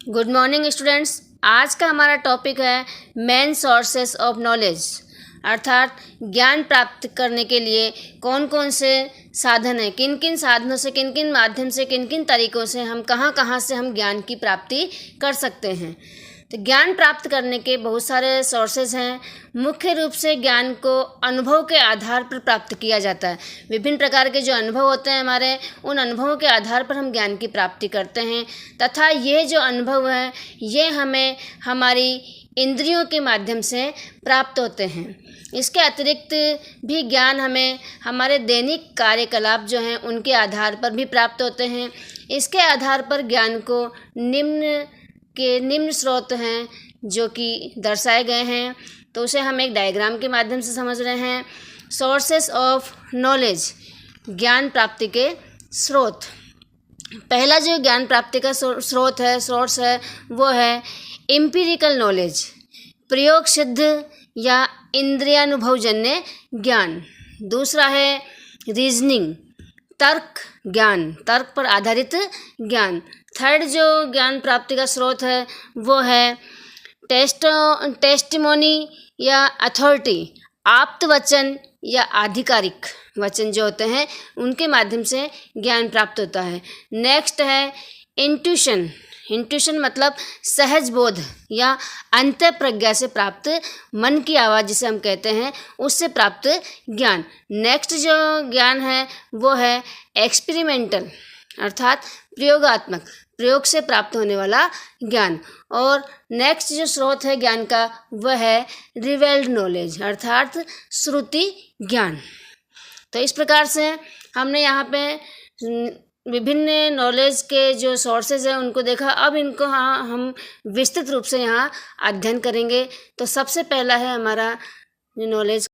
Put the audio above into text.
Good morning students. आज का हमारा टॉपिक है मेन सोर्सेस ऑफ नॉलेज, अर्थात ज्ञान प्राप्त करने के लिए कौन कौन से साधन हैं, किन किन साधनों से, किन किन माध्यम से, किन किन तरीक़ों से हम कहाँ से हम ज्ञान की प्राप्ति कर सकते हैं। तो ज्ञान प्राप्त करने के बहुत सारे सोर्सेज हैं। मुख्य रूप से ज्ञान को अनुभव के आधार पर प्राप्त किया जाता है। विभिन्न प्रकार के जो अनुभव होते हैं हमारे, उन अनुभवों के आधार पर हम ज्ञान की प्राप्ति करते हैं तथा ये जो अनुभव हैं ये हमें हमारी इंद्रियों के माध्यम से प्राप्त होते हैं। इसके अतिरिक्त भी ज्ञान हमें हमारे दैनिक कार्यकलाप जो हैं उनके आधार पर भी प्राप्त होते हैं। इसके आधार पर ज्ञान को निम्न स्रोत हैं जो कि दर्शाए गए हैं, तो उसे हम एक डायग्राम के माध्यम से समझ रहे हैं। सोर्सेस ऑफ नॉलेज, ज्ञान प्राप्ति के स्रोत। पहला जो ज्ञान प्राप्ति का सोर्स है वो है एम्पिरिकल नॉलेज, प्रयोग सिद्ध या इंद्रियानुभवजन्य ज्ञान। दूसरा है रीजनिंग, तर्क ज्ञान, तर्क पर आधारित ज्ञान। थर्ड जो ज्ञान प्राप्ति का स्रोत है वो है टेस्टिमोनी या अथॉरिटी, आप्त वचन या आधिकारिक वचन जो होते हैं उनके माध्यम से ज्ञान प्राप्त होता है। नेक्स्ट है इंट्यूशन। इंट्यूशन मतलब सहज बोध या अंतःप्रज्ञा से प्राप्त, मन की आवाज़ जिसे हम कहते हैं, उससे प्राप्त ज्ञान। नेक्स्ट जो ज्ञान है वो है एक्सपेरिमेंटल, अर्थात प्रयोगात्मक, प्रयोग से प्राप्त होने वाला ज्ञान। और नेक्स्ट जो स्रोत है ज्ञान का वह है रिवेल्ड नॉलेज, अर्थात श्रुति ज्ञान। तो इस प्रकार से हमने यहाँ पे विभिन्न नॉलेज के जो सोर्सेज हैं उनको देखा। अब इनको हम विस्तृत रूप से यहाँ अध्ययन करेंगे। तो सबसे पहला है हमारा नॉलेज